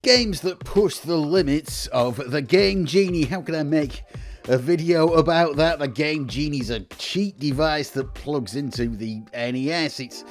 Games that push the limits of the Game Genie. How can I make a video about that? The Game Genie's a cheat device that plugs into the NES. It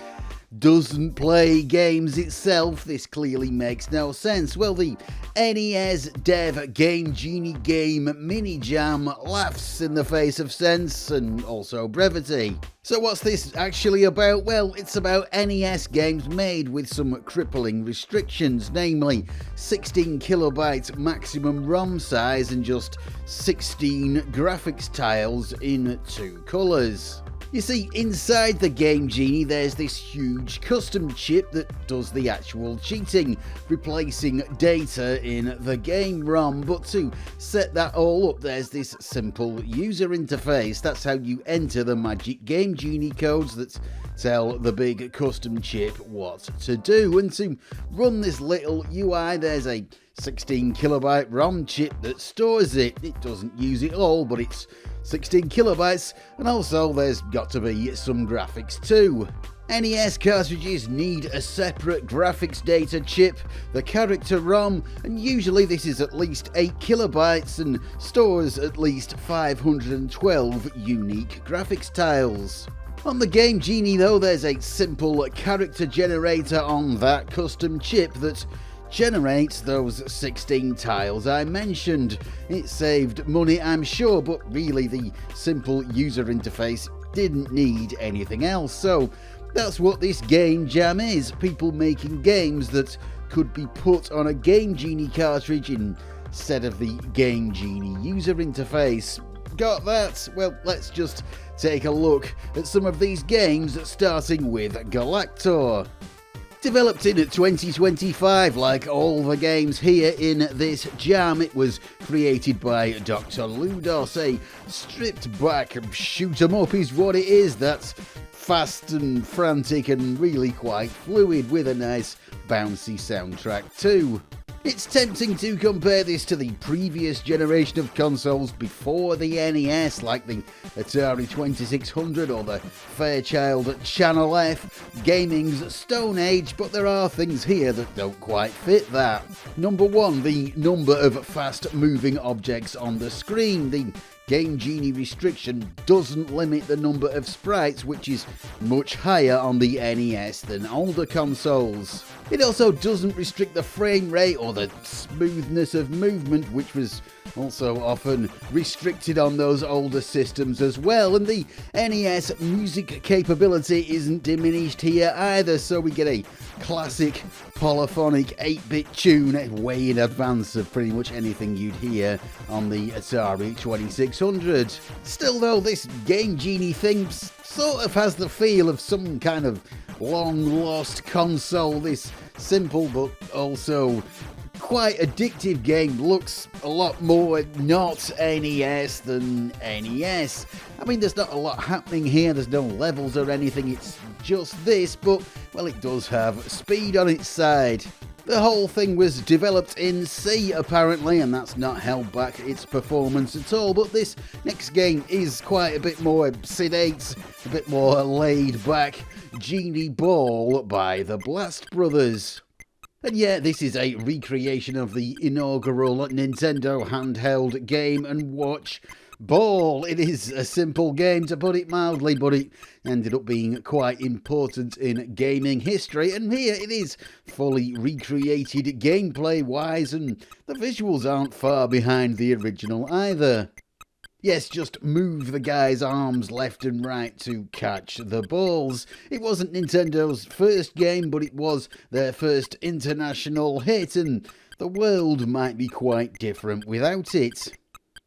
doesn't play games itself. This clearly makes no sense. Well, the NES Dev Game Genie game mini jam laughs in the face of sense and also brevity. So what's this actually about? Well, it's about NES games made with some crippling restrictions, namely 16 kilobyte maximum ROM size and just 16 graphics tiles in 2 colours. You see, inside the Game Genie there's this huge custom chip that does the actual cheating, replacing data in the game ROM, but to set that all up there's this simple user interface. That's how you enter the magic Game Genie codes that tell the big custom chip what to do, and to run this little UI there's a 16 kilobyte ROM chip that stores it. It doesn't use it all, but it's 16 kilobytes, and also there's got to be some graphics too. NES cartridges need a separate graphics data chip, the character ROM, and usually this is at least 8 kilobytes and stores at least 512 unique graphics tiles. On the Game Genie though, there's a simple character generator on that custom chip that generates those 16 tiles I mentioned. It saved money, I'm sure, but really the simple user interface didn't need anything else. So that's what this game jam is, people making games that could be put on a Game Genie cartridge instead of the Game Genie user interface. Got that? Well, let's just take a look at some of these games, starting with Galactor. Developed in 2025, like all the games here in this jam, it was created by Dr. Ludos. A stripped back shoot 'em up is what it is. That's fast and frantic and really quite fluid, with a nice bouncy soundtrack too. It's tempting to compare this to the previous generation of consoles before the NES, like the Atari 2600 or the Fairchild Channel F, gaming's Stone Age, but there are things here that don't quite fit that. Number one, the number of fast-moving objects on the screen. The Game Genie restriction doesn't limit the number of sprites, which is much higher on the NES than older consoles. It also doesn't restrict the frame rate or the smoothness of movement, which was also often restricted on those older systems as well, and the NES music capability isn't diminished here either, so we get a classic polyphonic 8-bit tune way in advance of pretty much anything you'd hear on the Atari 2600. Still though, this Game Genie thing sort of has the feel of some kind of long-lost console. This simple but also quite addictive game looks a lot more not NES than NES. I mean, there's not a lot happening here, there's no levels or anything, it's just this, but, well, it does have speed on its side. The whole thing was developed in C apparently, and that's not held back its performance at all, but this next game is quite a bit more sedate, a bit more laid back. Genie Ball by the Blast Brothers. And yeah, this is a recreation of the inaugural Nintendo handheld Game & Watch Ball. It is a simple game, to put it mildly, but it ended up being quite important in gaming history, and here it is, fully recreated gameplay-wise, and the visuals aren't far behind the original either. Yes, just move the guy's arms left and right to catch the balls. It wasn't Nintendo's first game, but it was their first international hit, and the world might be quite different without it.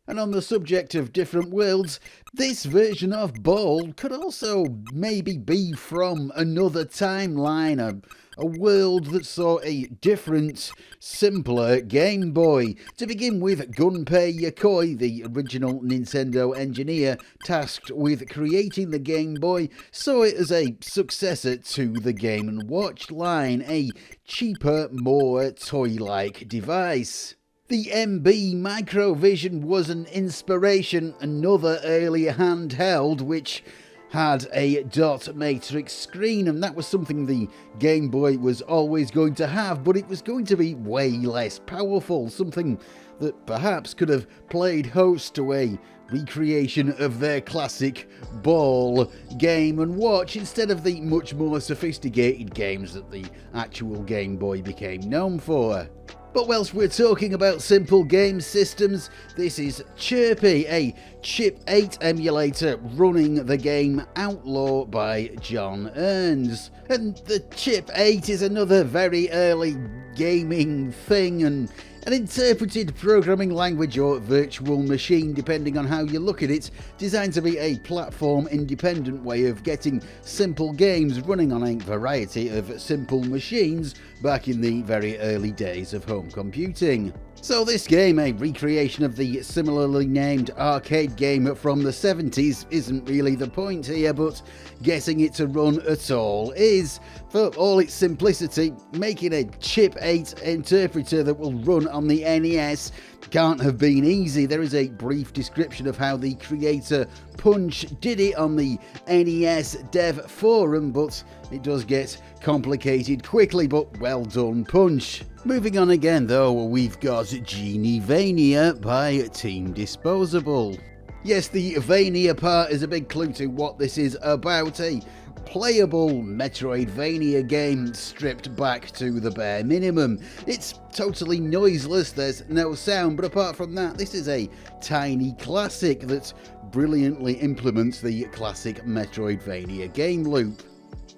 And on the subject of different worlds, this version of Ball could also maybe be from another timeline, a world that saw a different, simpler Game Boy. To begin with, Gunpei Yokoi, the original Nintendo engineer tasked with creating the Game Boy, saw it as a successor to the Game & Watch line, a cheaper, more toy-like device. The MB Microvision was an inspiration, another early handheld which had a dot matrix screen, and that was something the Game Boy was always going to have, but it was going to be way less powerful, something that perhaps could have played host to a recreation of their classic ball game and watch instead of the much more sophisticated games that the actual Game Boy became known for. But whilst we're talking about simple game systems, this is Chirpy, a Chip 8 emulator running the game Outlaw by John Earns. And the Chip 8 is another very early gaming thing, and an interpreted programming language or virtual machine, depending on how you look at it, designed to be a platform-independent way of getting simple games running on a variety of simple machines back in the very early days of home computing. So this game, a recreation of the similarly named arcade game from the 70s, isn't really the point here, but getting it to run at all is. For all its simplicity, making a Chip 8 interpreter that will run on the NES can't have been easy. There is a brief description of how the creator Punch did it on the NES Dev Forum, but it does get complicated quickly, but well done, Punch. Moving on again though, we've got Genie Vania by Team Disposable. Yes, the Vania part is a big clue to what this is about, a playable Metroidvania game stripped back to the bare minimum. It's totally noiseless, there's no sound, but apart from that, this is a tiny classic that brilliantly implements the classic Metroidvania game loop.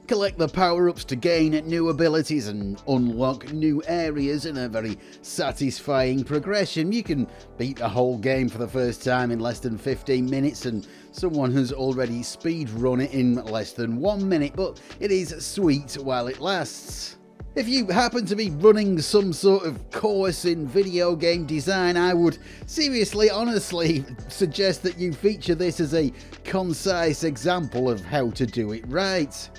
Collect the power-ups to gain new abilities and unlock new areas in a very satisfying progression. You can beat the whole game for the first time in less than 15 minutes, and someone has already speedrun it in less than 1 minute, but it is sweet while it lasts. If you happen to be running some sort of course in video game design, I would seriously, honestly suggest that you feature this as a concise example of how to do it right.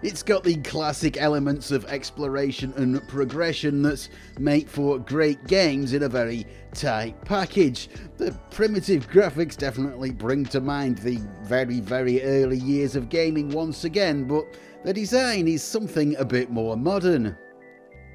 It's got the classic elements of exploration and progression that make for great games in a very tight package. The primitive graphics definitely bring to mind the very, very early years of gaming once again, but the design is something a bit more modern.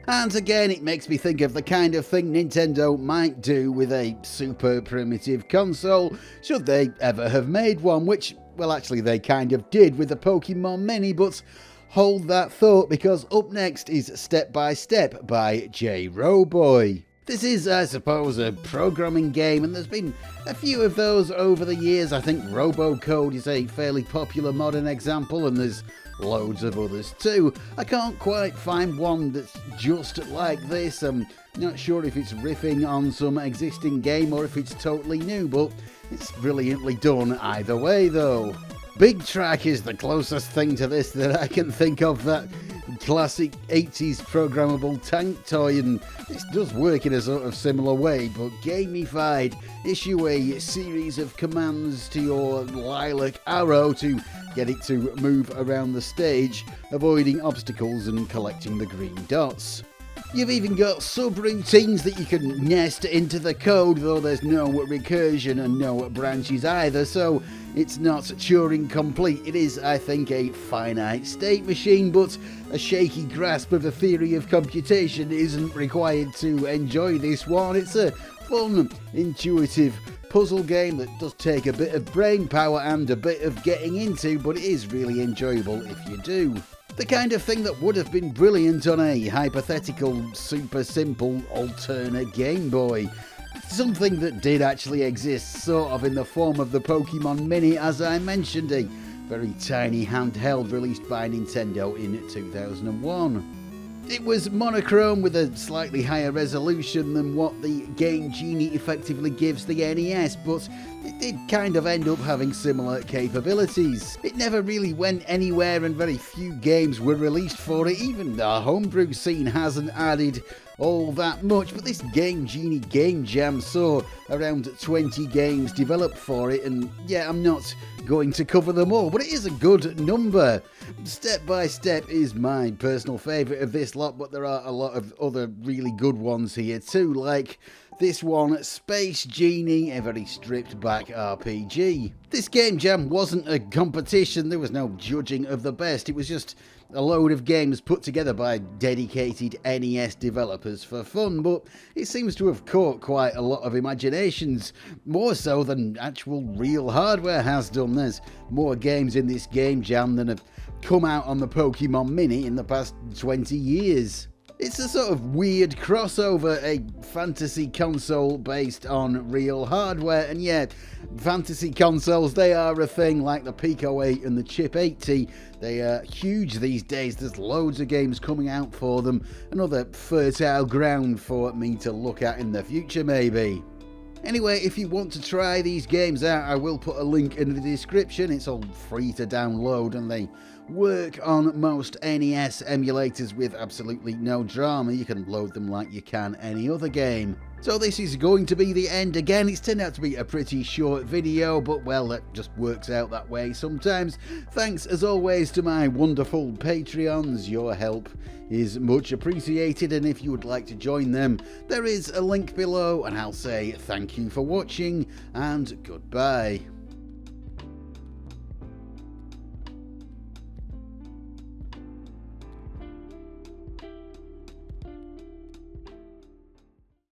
And again, it makes me think of the kind of thing Nintendo might do with a super primitive console, should they ever have made one, which, well, actually they kind of did with the Pokemon Mini, but hold that thought, because up next is Step by Step by J. Roboy. This is, I suppose, a programming game, and there's been a few of those over the years. I think Robocode is a fairly popular modern example, and there's loads of others too. I can't quite find one that's just like this. I'm not sure if it's riffing on some existing game or if it's totally new, but it's brilliantly done either way though. Big Track is the closest thing to this that I can think of, that classic 80s programmable tank toy, and this does work in a sort of similar way, but gamified. Issue a series of commands to your lilac arrow to get it to move around the stage, avoiding obstacles and collecting the green dots. You've even got subroutines that you can nest into the code, though there's no recursion and no branches either, so it's not Turing complete. It is, I think, a finite state machine, but a shaky grasp of the theory of computation isn't required to enjoy this one. It's a fun, intuitive puzzle game that does take a bit of brain power and a bit of getting into, but it is really enjoyable if you do. The kind of thing that would have been brilliant on a hypothetical, super simple, alternate Game Boy. Something that did actually exist, sort of in the form of the Pokemon Mini, as I mentioned, a very tiny handheld released by Nintendo in 2001. It was monochrome with a slightly higher resolution than what the Game Genie effectively gives the NES, but it did kind of end up having similar capabilities. It never really went anywhere and very few games were released for it. Even the homebrew scene hasn't added all that much, but this Game Genie Game Jam saw around 20 games developed for it, and yeah, I'm not going to cover them all, but it is a good number. Step by Step is my personal favourite of this lot, but there are a lot of other really good ones here too, like this one, Space Genie, a very stripped back RPG. This Game Jam wasn't a competition, there was no judging of the best, it was just a load of games put together by dedicated NES developers for fun, but it seems to have caught quite a lot of imaginations, more so than actual real hardware has done. There's more games in this Game Jam than have come out on the Pokemon Mini in the past 20 years. It's a sort of weird crossover, a fantasy console based on real hardware, and yeah, fantasy consoles, they are a thing, like the Pico 8 and the Chip 80. They are huge these days, there's loads of games coming out for them, another fertile ground for me to look at in the future maybe. Anyway, if you want to try these games out, I will put a link in the description. It's all free to download and they work on most NES emulators with absolutely no drama. You can load them like you can any other game. So this is going to be the end again. It's turned out to be a pretty short video, but well, that just works out that way sometimes. Thanks as always to my wonderful Patreons. Your help is much appreciated, and if you would like to join them, there is a link below, and I'll say thank you for watching and goodbye.